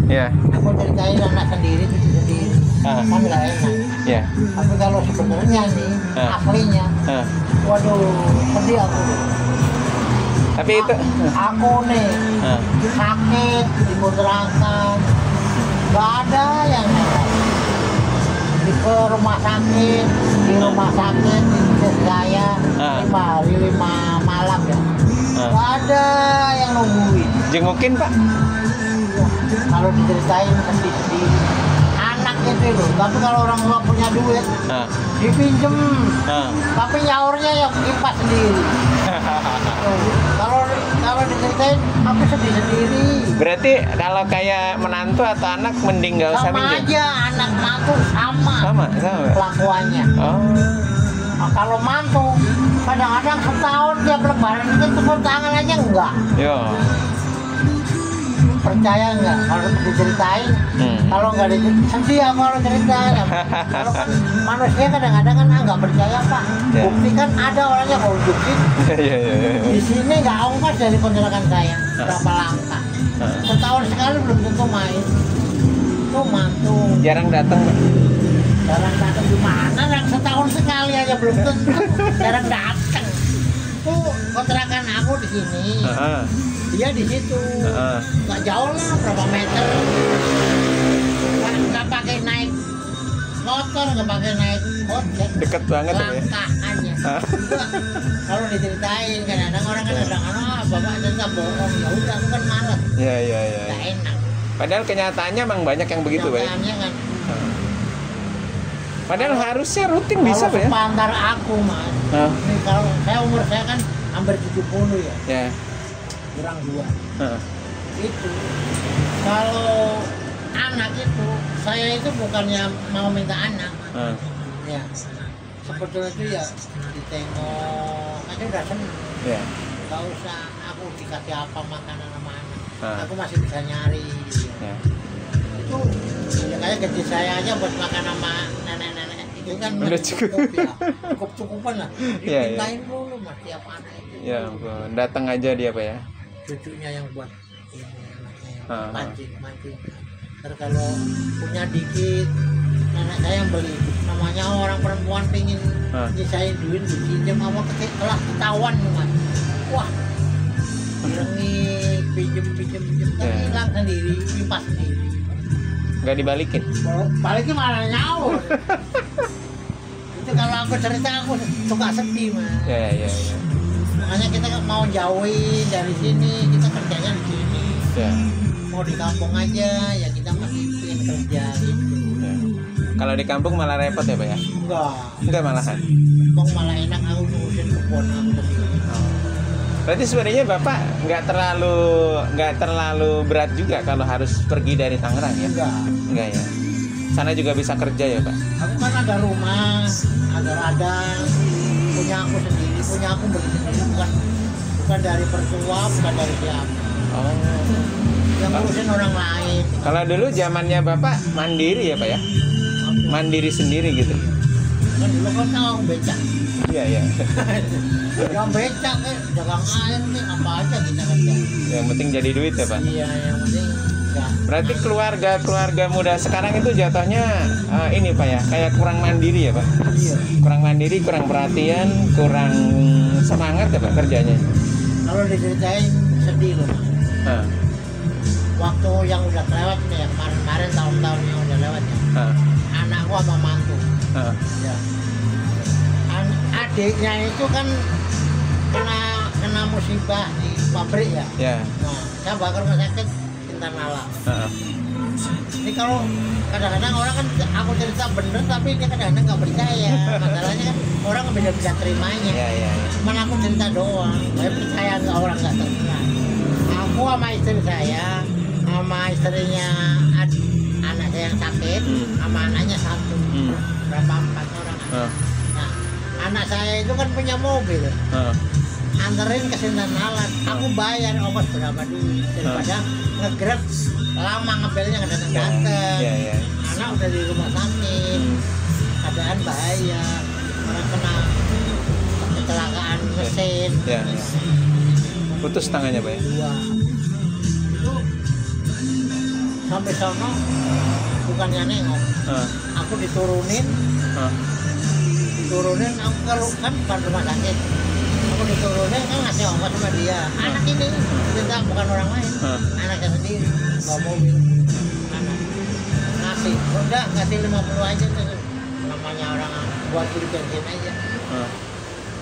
Iya. Aku ceritain anak sendiri, cucu sendiri, kan nggak enak. Iya. Tapi kalau sebenarnya nih, aslinya, waduh, sedih aku. Tapi itu Aku nih, sakit, dikuterangkan, nggak ada yang enak. Ke rumah sakit, di rumah sakit, di saya, 5 hari 5 malam ya. Nggak ada yang nungguin. jengukin Pak. Kalau diceritain sedih-sedih anak itu loh, tapi kalau orang tua punya duit dipinjem, tapi nyaurnya yang kipas sendiri. Kalau diceritain aku sedih sendiri. Berarti kalau kayak menantu atau anak mending nggak usah Sama minjem. aja, anak mantu sama kelakuannya. Nah, kalau mantu kadang-kadang setahun tiap lebaran itu tepuk tangan aja enggak. Yo. Percaya nggak kalau diceritain? Kalau nggak diceritain sedih aku kalau ceritain. Kalau kan manusia kadang-kadang kan nggak percaya Pak. Bukti kan ada orangnya kalau bukti. Di sini nggak ongkos dari kontrakan saya berapa langkah. Setahun sekali belum tentu main. Itu mantu. Jarang datang Pak. Jarang datang di mana? Yang setahun sekali aja belum tentu. Jarang datang. Itu kontrakan aku di sini. Dia di situ, nggak jauh lah, berapa meter. Nggak pakai naik motor, nggak pakai naik ojek. Deket banget ya. Langkahannya. Kalau diceritain kadang-kadang orang kan kadang-kadang bapak cerita bohong, ya udah aku kan malas. Iya. Nggak enak. Padahal kenyataannya emang banyak yang begitu Pak. Kenyataannya kan. Padahal harusnya rutin bisa Pak ya. Kalau sepantar aku Mas, ini kalau umur saya kan hampir 70 ya. Ya. Kurang 2. Itu kalau anak itu saya itu bukannya mau minta anak, ya sebetulnya itu ya ditengok aja udah seneng. Gak usah aku dikasih apa makanan sama anak, aku masih bisa nyari. Itu ya kayak gaji saya aja buat makan sama nenek-nenek itu kan udah cukup ya, cukup-cukupan lah. Dipintain dulu Mas tiap anak itu. Ya ampun, datang aja dia Pak ya. Cucunya yang buat ini anaknya yang mancing. Terus kalau punya dikit nenek saya yang beli, namanya orang perempuan pingin nyisain duit dipinjam apa kelah ketahuan Mas. Wah, pinjem tapi hilang sendiri, pipas sendiri. Nggak dibalikin? Balikin malah nyaur. Itu kalau aku cerita aku suka sedih Mas. Iya. Makanya kita mau jauhin dari sini, kita kerjanya di sini. Mau di kampung aja, ya kita masih ingin kerja gitu. Kalau di kampung malah repot ya Pak ya? Enggak malahan. Kampung malah enak, aku ngurusin kebun aku ke sini. Berarti sebenarnya Bapak nggak terlalu berat juga kalau harus pergi dari Tangerang ya? Enggak ya. Sana juga bisa kerja ya Pak? Aku kan ada rumah, ada ladang, punya aku sendiri, punya aku beli sendiri, bukan dari pertua, bukan dari siapa. Yang ngurusin orang lain. Kalau dulu zamannya Bapak mandiri ya Pak ya? Mandiri sendiri gitu? Kan dulu kan tahu becak. Iya. Yang becak jagang air nih apa aja kita kerja. Yang penting jadi duit ya Pak? Iya, yang penting. Berarti keluarga muda sekarang itu jatuhnya ini Pak ya, kayak kurang mandiri ya Pak? Iya. Kurang mandiri, kurang perhatian, kurang semangat ya Pak kerjanya? Kalau diceritain sedih loh. Waktu yang udah lewat nih ya, kemarin tahun-tahun yang udah lewat ya. Anakku sama mantu. Ya. Adiknya itu kan kena musibah di pabrik ya. Nah, saya bakar rumah sakit Nala. Ini kalau kadang-kadang orang kan aku cerita bener tapi dia kadang-kadang nggak percaya. Masalahnya kan orang nggak bisa terimanya. Cuman aku cerita doang. Saya percaya nggak orang nggak terima. Aku sama istri saya, sama istrinya anak saya yang sakit, sama anaknya satu. Berapa 4 orang. Nah, anak saya itu kan punya mobil. Anterin ke Sintanalan, aku bayar ongkos berapa duit daripada ngegrab lama ngebelnya nggak datang. Anak udah di rumah sakit, keadaan bahaya, orang kena kecelakaan mesin. Putus tangannya Pak ya? Itu sampai sono bukannya nengok, aku diturunin, aku kalau kan bukan rumah sakit, aku diturunin kan ngasih ongkos sama dia, anak ini kita bukan orang lain, anaknya sendiri bawa mobil, anak ngasih, udah ngasih 50 aja tuh, namanya orang buat beli bensin aja,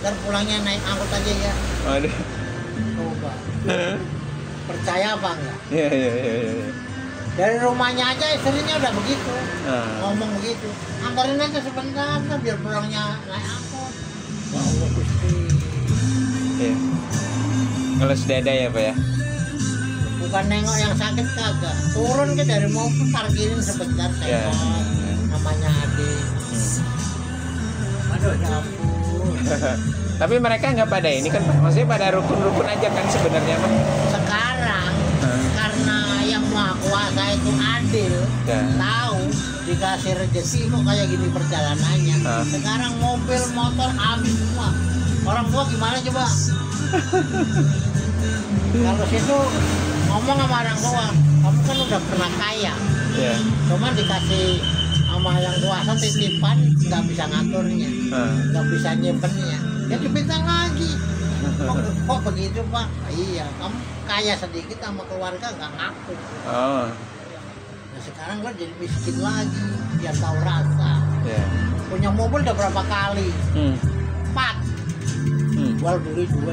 ntar pulangnya naik angkot aja ya, coba, percaya apa enggak? Iya. Dari rumahnya aja istrinya udah begitu, ngomong begitu. Antarin aja sebentar, biar pulangnya naik angkot. Ya Allah Gusti. Iya. Kalau sudah ada ya Pak ya? Bukan nengok yang sakit kagak. Turun ke dari mobil parkirin sebentar tengok. Namanya adik. Aduh ya ampun. Tapi mereka nggak pada ini kan Pak? Maksudnya pada rukun-rukun aja kan sebenarnya Pak? Sekarang karena yang Maha Kuasa itu adil, tahu dikasih rezeki kok kayak gini perjalanannya. Sekarang mobil motor habis semua. Orang tua gimana coba? Kalau situ ngomong sama orang tua, kamu kan udah pernah kaya, cuman dikasih sama yang kuasa titipan, nggak bisa ngaturnya, nggak bisa nyimpennya, ya dipinta lagi. Kok begitu Pak? Iya, kamu kaya sedikit sama keluarga nggak ngaku. Nah sekarang gue jadi miskin lagi, dia tahu rasa. Punya mobil udah berapa kali? 4. Jual beli 4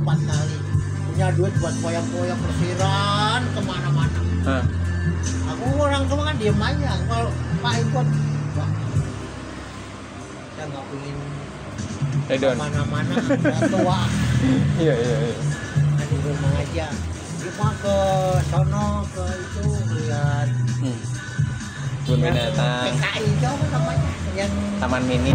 kali. Punya duit buat poyak-poyak persiran kemana-mana. Aku orang tua kan diem aja. Kalau Pak ikut, saya nggak pengen kemana-mana, udah tua. Iya. Di rumah aja. Cuma ke sono ke itu lihat kebun binatang. PKI itu apa namanya? Yang Taman Mini.